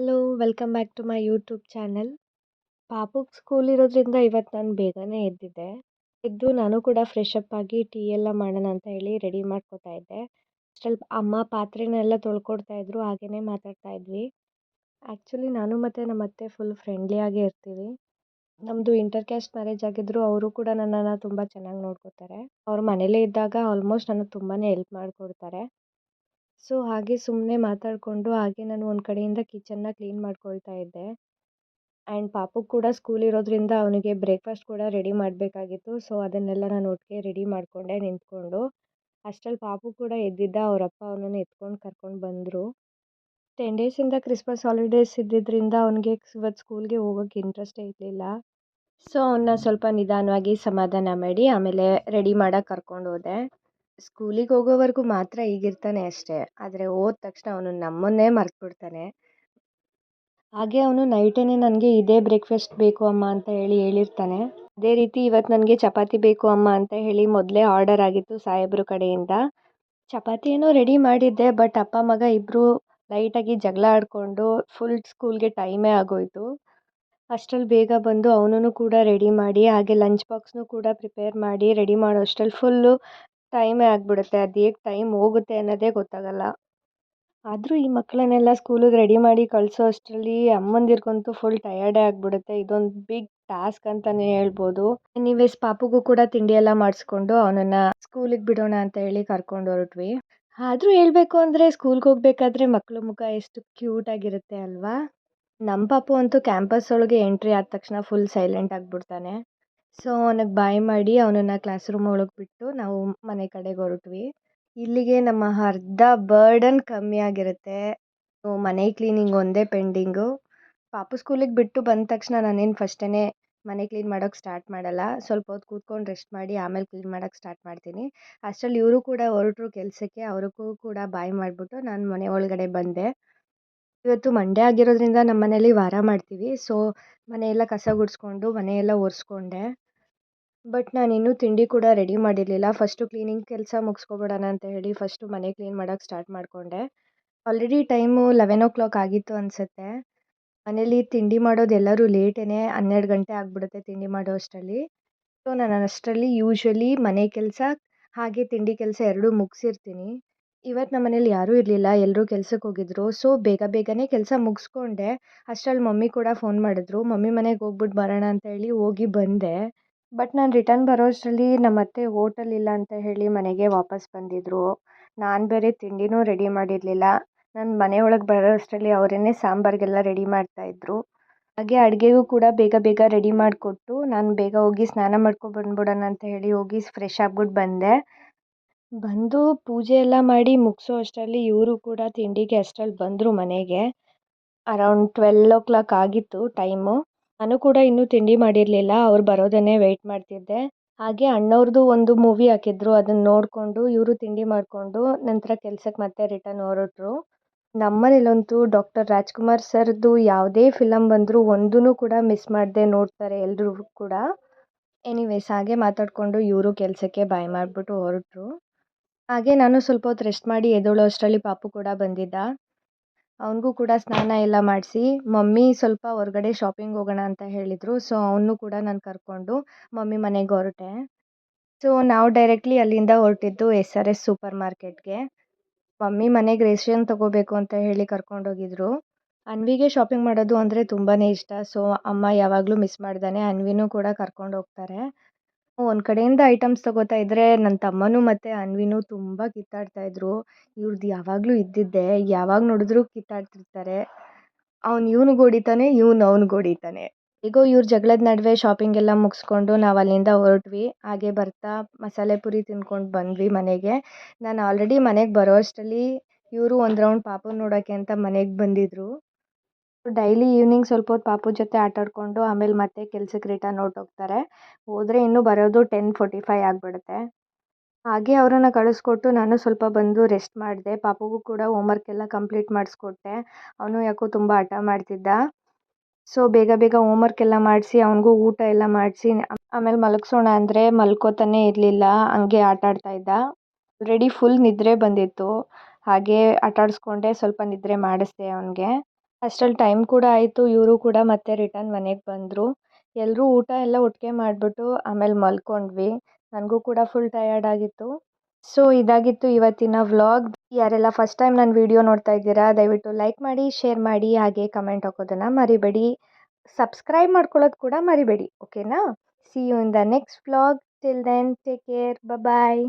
Hello, welcome back to my YouTube channel. ಪಾಪುಗೆ school ಇರೋದ್ರಿಂದ ಇವತ್ತು ನಾನು ಬೇಗನೆ ಎದ್ದಿದ್ದೆ. ಎದ್ದು ನಾನು ಕೂಡ ಫ್ರೆಶ್ ಅಪ್ ಆಗಿ ಟೀ ಎಲ್ಲ ಮಾಡೋಣ ಅಂತ ಹೇಳಿ ರೆಡಿ ಮಾಡ್ಕೊತಾ ಇದ್ದೆ. ಸ್ವಲ್ಪ ಅಮ್ಮ ಪಾತ್ರೆನೆಲ್ಲ ತೊಳ್ಕೊಡ್ತಾ ಇದ್ರು, ಹಾಗೇನೆ ಮಾತಾಡ್ತಾ ಇದ್ವಿ. ಆ್ಯಕ್ಚುಲಿ ನಾನು ಮತ್ತು ನಮ್ಮ ಅತ್ತೆ ಫುಲ್ ಫ್ರೆಂಡ್ಲಿ ಆಗೇ ಇರ್ತೀವಿ. ನಮ್ಮದು ಇಂಟರ್ ಕ್ಯಾಸ್ಟ್ ಮ್ಯಾರೇಜ್ ಆಗಿದ್ರು ಅವರು ಕೂಡ ನನ್ನನ್ನು ತುಂಬ ಚೆನ್ನಾಗಿ ನೋಡ್ಕೋತಾರೆ. ಅವ್ರು ಮನೇಲೇ ಇದ್ದಾಗ ಆಲ್ಮೋಸ್ಟ್ ನನಗೆ ತುಂಬಾ ಹೆಲ್ಪ್ ಮಾಡಿಕೊಡ್ತಾರೆ. ಸೊ ಹಾಗೆ ಸುಮ್ಮನೆ ಮಾತಾಡಿಕೊಂಡು ಹಾಗೆ ನಾನು ಒಂದು ಕಡೆಯಿಂದ ಕಿಚನ್ನ ಕ್ಲೀನ್ ಮಾಡ್ಕೊಳ್ತಾ ಇದ್ದೆ. ಆ್ಯಂಡ್ ಪಾಪುಗೆ ಕೂಡ ಸ್ಕೂಲ್ ಇರೋದ್ರಿಂದ ಅವನಿಗೆ ಬ್ರೇಕ್ಫಾಸ್ಟ್ ಕೂಡ ರೆಡಿ ಮಾಡಬೇಕಾಗಿತ್ತು. ಸೊ ಅದನ್ನೆಲ್ಲ ನಾನು ಒಟ್ಟಿಗೆ ರೆಡಿ ಮಾಡಿಕೊಂಡೆ ನಿಂತ್ಕೊಂಡು. ಅಷ್ಟರಲ್ಲಿ ಪಾಪು ಕೂಡ ಎದ್ದಿದ್ದ, ಅವರಪ್ಪ ಅವನನ್ನು ಎತ್ಕೊಂಡು ಕರ್ಕೊಂಡು ಬಂದರು. 10 ಡೇಸಿಂದ ಕ್ರಿಸ್ಮಸ್ ಹಾಲಿಡೇಸ್ ಇದ್ದಿದ್ದರಿಂದ ಅವನಿಗೆ ಇವತ್ತು ಸ್ಕೂಲ್ಗೆ ಹೋಗೋಕ್ಕೆ ಇಂಟ್ರೆಸ್ಟೇ ಇರಲಿಲ್ಲ. ಸೊ ಅವನ್ನ ಸ್ವಲ್ಪ ನಿಧಾನವಾಗಿ ಸಮಾಧಾನ ಮಾಡಿ ಆಮೇಲೆ ರೆಡಿ ಮಾಡೋಕ್ಕೆ ಕರ್ಕೊಂಡು ಹೋದೆ. ಸ್ಕೂಲಿಗೆ ಹೋಗೋವರೆಗೂ ಮಾತ್ರ ಹೀಗಿರ್ತಾನೆ ಅಷ್ಟೇ, ಆದರೆ ಹೋದ ತಕ್ಷಣ ಅವನು ನಮ್ಮನ್ನೇ ಮರೆತುಬಿಡ್ತಾನೆ. ಹಾಗೆ ಅವನು ನೈಟೇ ನನಗೆ ಇದೇ ಬ್ರೇಕ್ಫಾಸ್ಟ್ ಬೇಕು ಅಮ್ಮ ಅಂತ ಹೇಳಿರ್ತಾನೆ. ಅದೇ ರೀತಿ ಇವತ್ತು ನನಗೆ ಚಪಾತಿ ಬೇಕು ಅಮ್ಮ ಅಂತ ಹೇಳಿ ಮೊದಲೇ ಆರ್ಡರ್ ಆಗಿತ್ತು ಸಾಹೇಬ್ರ ಕಡೆಯಿಂದ. ಚಪಾತಿ ಏನೋ ರೆಡಿ ಮಾಡಿದ್ದೆ, ಬಟ್ ಅಪ್ಪ ಮಗ ಇಬ್ಬರು ಲೈಟಾಗಿ ಜಗಳ ಆಡಿಕೊಂಡು ಫುಲ್ ಸ್ಕೂಲ್ಗೆ ಟೈಮೇ ಆಗೋಯಿತು. ಅಷ್ಟರಲ್ಲಿ ಬೇಗ ಬಂದು ಅವನೂ ಕೂಡ ರೆಡಿ ಮಾಡಿ ಹಾಗೆ ಲಂಚ್ ಬಾಕ್ಸ್ನೂ ಕೂಡ ಪ್ರಿಪೇರ್ ಮಾಡಿ ರೆಡಿ ಮಾಡೋ ಅಷ್ಟರಲ್ಲಿ ಫುಲ್ಲು ಟೈಮೇ ಆಗಿಬಿಡುತ್ತೆ. ಅದು ಹೇಗೆ ಟೈಮ್ ಹೋಗುತ್ತೆ ಅನ್ನೋದೇ ಗೊತ್ತಾಗಲ್ಲ. ಆದರೂ ಈ ಮಕ್ಕಳನ್ನೆಲ್ಲ ಸ್ಕೂಲಿಗೆ ರೆಡಿ ಮಾಡಿ ಕಳಿಸೋ ಅಷ್ಟರಲ್ಲಿ ಅಮ್ಮಂದಿರಿಗಂತೂ ಫುಲ್ ಟಯರ್ಡೇ ಆಗಿಬಿಡುತ್ತೆ. ಇದೊಂದು ಬಿಗ್ ಟಾಸ್ಕ್ ಅಂತಲೇ ಹೇಳ್ಬೋದು. ಎನಿವೇಸ್ ಪಾಪುಗೂ ಕೂಡ ತಿಂಡಿ ಎಲ್ಲ ಮಾಡಿಸ್ಕೊಂಡು ಅವನನ್ನು ಸ್ಕೂಲಿಗೆ ಬಿಡೋಣ ಅಂತ ಹೇಳಿ ಕರ್ಕೊಂಡು ಹೊರಟ್ವಿ. ಆದರೂ ಹೇಳಬೇಕು ಅಂದರೆ ಸ್ಕೂಲ್ಗೆ ಹೋಗಬೇಕಾದ್ರೆ ಮಕ್ಕಳ ಮುಖ ಎಷ್ಟು ಕ್ಯೂಟಾಗಿರುತ್ತೆ ಅಲ್ವಾ. ನಮ್ಮ ಪಾಪು ಅಂತೂ ಕ್ಯಾಂಪಸ್ ಒಳಗೆ ಎಂಟ್ರಿ ಆದ ತಕ್ಷಣ ಫುಲ್ ಸೈಲೆಂಟ್ ಆಗಿಬಿಡ್ತಾನೆ. ಸೊ ಅವನಿಗೆ ಬಾಯ್ ಮಾಡಿ ಅವನನ್ನು ಕ್ಲಾಸ್ ರೂಮ್ ಒಳಗೆ ಬಿಟ್ಟು ನಾವು ಮನೆ ಕಡೆಗೆ ಹೊರಟ್ವಿ. ಇಲ್ಲಿಗೆ ನಮ್ಮ ಅರ್ಧ ಬರ್ಡನ್ ಕಮ್ಮಿ ಆಗಿರುತ್ತೆ. ಮನೆ ಕ್ಲೀನಿಂಗ್ ಒಂದೇ ಪೆಂಡಿಂಗು. ಪಾಪು ಸ್ಕೂಲಿಗೆ ಬಿಟ್ಟು ಬಂದ ತಕ್ಷಣ ನಾನೇನು ಫಸ್ಟೇ ಮನೆ ಕ್ಲೀನ್ ಮಾಡೋಕ್ಕೆ ಸ್ಟಾರ್ಟ್ ಮಾಡಲ್ಲ. ಸ್ವಲ್ಪ ಹೊತ್ತು ಕೂತ್ಕೊಂಡು ರೆಸ್ಟ್ ಮಾಡಿ ಆಮೇಲೆ ಕ್ಲೀನ್ ಮಾಡೋಕ್ಕೆ ಸ್ಟಾರ್ಟ್ ಮಾಡ್ತೀನಿ. ಅಷ್ಟರಲ್ಲಿ ಇವರು ಕೂಡ ಹೊರಟರು ಕೆಲಸಕ್ಕೆ. ಅವ್ರಿಗೂ ಕೂಡ ಬಾಯ್ ಮಾಡಿಬಿಟ್ಟು ನಾನು ಮನೆ ಒಳಗಡೆ ಬಂದೆ. ಇವತ್ತು ಮಂಡೇ ಆಗಿರೋದ್ರಿಂದ ನಮ್ಮ ಮನೇಲಿ ವಾರ ಮಾಡ್ತೀವಿ. ಸೊ ಮನೆಯೆಲ್ಲ ಕಸ ಗುಡಿಸ್ಕೊಂಡು ಮನೆಯೆಲ್ಲ ಒರೆಸ್ಕೊಂಡೆ. ಬಟ್ ನಾನಿನ್ನೂ ತಿಂಡಿ ಕೂಡ ರೆಡಿ ಮಾಡಿರಲಿಲ್ಲ. ಫಸ್ಟು ಕ್ಲೀನಿಂಗ್ ಕೆಲಸ ಮುಗಿಸ್ಕೊಬಿಡೋಣ ಅಂತ ಹೇಳಿ ಫಸ್ಟು ಮನೆ ಕ್ಲೀನ್ ಮಾಡೋಕ್ಕೆ ಸ್ಟಾರ್ಟ್ ಮಾಡಿಕೊಂಡೆ. ಆಲ್ರೆಡಿ ಟೈಮು 11 ಆಗಿತ್ತು ಅನಿಸುತ್ತೆ. ಮನೇಲಿ ತಿಂಡಿ ಮಾಡೋದು ಎಲ್ಲರೂ ಲೇಟೇ, 12 ಗಂಟೆ ಆಗಿಬಿಡುತ್ತೆ ತಿಂಡಿ ಮಾಡೋ ಅಷ್ಟರಲ್ಲಿ. ಸೊ ನಾನು ಅಷ್ಟರಲ್ಲಿ ಯೂಶ್ವಲಿ ಮನೆ ಕೆಲಸ ಹಾಗೆ ತಿಂಡಿ ಕೆಲಸ ಎರಡೂ ಮುಗಿಸಿರ್ತೀನಿ. ಇವತ್ತು ನಮ್ಮ ಮನೇಲಿ ಯಾರೂ ಇರಲಿಲ್ಲ, ಎಲ್ಲರೂ ಕೆಲ್ಸಕ್ಕೆ ಹೋಗಿದ್ರು. ಸೊ ಬೇಗನೆ ಕೆಲಸ ಮುಗಿಸ್ಕೊಂಡೆ. ಅಷ್ಟರಲ್ಲಿ ಮಮ್ಮಿ ಕೂಡ ಫೋನ್ ಮಾಡಿದ್ರು. ಮಮ್ಮಿ ಮನೆಗೆ ಹೋಗ್ಬಿಟ್ಟು ಬರೋಣ ಅಂತ ಹೇಳಿ ಹೋಗಿ ಬಂದೆ. ಬಟ್ ನಾನು ರಿಟರ್ನ್ ಬರೋ ಅಷ್ಟರಲ್ಲಿ ನಮ್ಮ ಅತ್ತೆ ಹೋಟೆಲ್ ಇಲ್ಲ ಅಂತ ಹೇಳಿ ಮನೆಗೆ ವಾಪಸ್ ಬಂದಿದ್ದರು. ನಾನು ಬೇರೆ ತಿಂಡಿನೂ ರೆಡಿ ಮಾಡಿರಲಿಲ್ಲ. ನಾನು ಮನೆ ಒಳಗೆ ಬರೋ ಅಷ್ಟರಲ್ಲಿ ಅವರೇ ಸಾಂಬಾರಿಗೆಲ್ಲ ರೆಡಿ ಮಾಡ್ತಾಯಿದ್ರು. ಹಾಗೆ ಅಡುಗೆಗೂ ಕೂಡ ಬೇಗ ರೆಡಿ ಮಾಡಿಕೊಟ್ಟು ನಾನು ಬೇಗ ಹೋಗಿ ಸ್ನಾನ ಮಾಡ್ಕೊಂಡು ಬಂದ್ಬಿಡೋಣ ಅಂತ ಹೇಳಿ ಹೋಗಿ ಫ್ರೆಶ್ ಆಗ್ಬಿಟ್ಟು ಬಂದೆ. ಬಂದು ಪೂಜೆ ಎಲ್ಲ ಮಾಡಿ ಮುಗಿಸೋ ಅಷ್ಟರಲ್ಲಿ ಇವರು ಕೂಡ ತಿಂಡಿಗೆ ಅಷ್ಟರಲ್ಲಿ ಬಂದರು ಮನೆಗೆ. ಅರೌಂಡ್ 12 ಆಗಿತ್ತು ಟೈಮು. ನಾನು ಕೂಡ ಇನ್ನೂ ತಿಂಡಿ ಮಾಡಿರಲಿಲ್ಲ. ಅವ್ರು ಬರೋದನ್ನೇ ವೆಯ್ಟ್ ಮಾಡ್ತಿದ್ದೆ. ಹಾಗೆ ಅಣ್ಣವ್ರದ್ದು ಒಂದು ಮೂವಿ ಹಾಕಿದ್ರು, ಅದನ್ನು ನೋಡಿಕೊಂಡು ಇವರು ತಿಂಡಿ ಮಾಡಿಕೊಂಡು ನಂತರ ಕೆಲ್ಸಕ್ಕೆ ಮತ್ತೆ ರಿಟರ್ನ್ ಹೊರಟರು. ನಮ್ಮನೇಲಂತೂ ಡಾಕ್ಟರ್ ರಾಜ್ಕುಮಾರ್ ಸರ್ದು ಯಾವುದೇ ಫಿಲಮ್ ಬಂದರೂ ಒಂದೂ ಕೂಡ ಮಿಸ್ ಮಾಡದೆ ನೋಡ್ತಾರೆ ಎಲ್ಲರೂ ಕೂಡ. ಎನಿವೇಸ್ ಹಾಗೆ ಮಾತಾಡಿಕೊಂಡು ಇವರು ಕೆಲಸಕ್ಕೆ ಬಾಯ್ ಮಾಡಿಬಿಟ್ಟು ಹೊರಟರು. ಹಾಗೆ ನಾನು ಸ್ವಲ್ಪ ಹೊತ್ತು ರೆಸ್ಟ್ ಮಾಡಿ ಎದ್ದೇಳೋ ಅಷ್ಟರಲ್ಲಿ ಪಾಪು ಕೂಡ ಬಂದಿದ್ದ. ಅವನಿಗೂ ಕೂಡ ಸ್ನಾನ ಎಲ್ಲ ಮಾಡಿಸಿ ಮಮ್ಮಿ ಸ್ವಲ್ಪ ಹೊರಗಡೆ ಶಾಪಿಂಗ್ ಹೋಗೋಣ ಅಂತ ಹೇಳಿದರು. ಸೊ ಅವನು ಕೂಡ ನಾನು ಕರ್ಕೊಂಡು ಮಮ್ಮಿ ಮನೆಗೆ ಹೊರಟೆ. ಸೊ ನಾವು ಡೈರೆಕ್ಟ್ಲಿ ಅಲ್ಲಿಂದ ಹೊರಟಿದ್ದು SRS ಸೂಪರ್ ಮಾರ್ಕೆಟ್ಗೆ. ಮಮ್ಮಿ ಮನೆಗೆ ರೇಷನ್ ತೊಗೋಬೇಕು ಅಂತ ಹೇಳಿ ಕರ್ಕೊಂಡೋಗಿದ್ರು. ಅನ್ವಿಗೆ ಶಾಪಿಂಗ್ ಮಾಡೋದು ಅಂದರೆ ತುಂಬಾ ಇಷ್ಟ. ಸೊ ಅಮ್ಮ ಯಾವಾಗಲೂ ಮಿಸ್ ಮಾಡ್ದಾನೆ ಅನ್ವಿನೂ ಕೂಡ ಕರ್ಕೊಂಡು ಹೋಗ್ತಾರೆ. ಒಂದು ಕಡೆಯಿಂದ ಐಟಮ್ಸ್ ತೊಗೋತಾ ಇದ್ದರೆ ನನ್ನ ತಮ್ಮನೂ ಮತ್ತು ಅನ್ವಿನೂ ತುಂಬ ಕಿತ್ತಾಡ್ತಾಯಿದ್ರು. ಇವ್ರದ್ದು ಯಾವಾಗಲೂ ಇದ್ದಿದ್ದೇ, ಯಾವಾಗ ನೋಡಿದ್ರೂ ಕಿತ್ತಾಡ್ತಿರ್ತಾರೆ. ಅವ್ನು ಇವ್ನಿಗೆ ಹೊಡಿತಾನೆ, ಇವ್ನು ಅವ್ನಿಗೆ ಹೊಡಿತಾನೆ. ಹೇಗೋ ಇವ್ರ ಜಗಳದ ನಡುವೆ ಶಾಪಿಂಗ್ ಎಲ್ಲ ಮುಗಿಸ್ಕೊಂಡು ನಾವು ಅಲ್ಲಿಂದ ಹೊರಟ್ವಿ. ಹಾಗೆ ಬರ್ತಾ ಮಸಾಲೆ ಪುರಿ ತಿಂದ್ಕೊಂಡು ಬಂದ್ವಿ ಮನೆಗೆ. ನಾನು ಆಲ್ರೆಡಿ ಮನೆಗೆ ಬರೋ ಅಷ್ಟರಲ್ಲಿ ಇವರು ಒಂದು ರೌಂಡ್ ಪಾಪುನ ನೋಡೋಕ್ಕೆ ಅಂತ ಮನೆಗೆ ಬಂದಿದ್ದರು. ಡೈಲಿ ಈವ್ನಿಂಗ್ ಸ್ವಲ್ಪ ಹೊತ್ತು ಪಾಪು ಜೊತೆ ಆಟಾಡಿಕೊಂಡು ಆಮೇಲೆ ಮತ್ತೆ ಕೆಲ್ಸಕ್ಕೆ ರಿಟರ್ನ್ ಹೊರಟೋಗ್ತಾರೆ. ಹೋದರೆ ಇನ್ನೂ ಬರೋದು 10:45 ಆಗಿಬಿಡುತ್ತೆ. ಹಾಗೆ ಅವರನ್ನು ಕಳಿಸ್ಕೊಟ್ಟು ನಾನು ಸ್ವಲ್ಪ ಬಂದು ರೆಸ್ಟ್ ಮಾಡಿದೆ. ಪಾಪುಗೂ ಕೂಡ ಹೋಮ್ವರ್ಕ್ ಎಲ್ಲ ಕಂಪ್ಲೀಟ್ ಮಾಡಿಸ್ಕೊಟ್ಟೆ. ಅವನು ಯಾಕೋ ತುಂಬ ಹಠ ಮಾಡ್ತಿದ್ದ. ಸೊ ಬೇಗ ಹೋಮ್ವರ್ಕ್ ಎಲ್ಲ ಮಾಡಿಸಿ ಅವನಿಗೂ ಊಟ ಎಲ್ಲ ಮಾಡಿಸಿ ಆಮೇಲೆ ಮಲಗಿಸೋಣ ಅಂದರೆ ಮಲ್ಕೋತಾನೇ ಇರಲಿಲ್ಲ, ಹಂಗೆ ಆಟ ಆಡ್ತಾ ಇದ್ದ. ಆಲ್ರೆಡಿ ಫುಲ್ ನಿದ್ರೆ ಬಂದಿತ್ತು. ಹಾಗೆ ಆಟ ಆಡಿಸ್ಕೊಂಡೆ ಸ್ವಲ್ಪ ನಿದ್ರೆ ಮಾಡಿಸ್ದೆ ಅವನಿಗೆ. ಅಷ್ಟ್ರಲ್ಲಿ ಟೈಮ್ ಕೂಡ ಆಯಿತು. ಇವರು ಕೂಡ ಮತ್ತೆ ರಿಟರ್ನ್ ಮನೆಗೆ ಬಂದರು. ಎಲ್ಲರೂ ಊಟ ಎಲ್ಲ ಒಟ್ಟಿಗೆ ಮಾಡಿಬಿಟ್ಟು ಆಮೇಲೆ ಮಲ್ಕೊಂಡ್ವಿ. ನನಗೂ ಕೂಡ ಫುಲ್ ಟಯರ್ಡ್ ಆಗಿತ್ತು. ಸೊ ಇದಾಗಿತ್ತು ಇವತ್ತಿನ ವ್ಲಾಗ್. ಯಾರೆಲ್ಲ ಫಸ್ಟ್ ಟೈಮ್ ನನ್ನ ವಿಡಿಯೋ ನೋಡ್ತಾ ಇದ್ದೀರಾ ದಯವಿಟ್ಟು ಲೈಕ್ ಮಾಡಿ, ಶೇರ್ ಮಾಡಿ, ಹಾಗೆ ಕಮೆಂಟ್ ಹಾಕೋದನ್ನು ಮರಿಬೇಡಿ. ಸಬ್ಸ್ಕ್ರೈಬ್ ಮಾಡ್ಕೊಳ್ಳೋದು ಕೂಡ ಮರಿಬೇಡಿ. ಓಕೆನಾ? See you in the next vlog. Till then take care. Bye.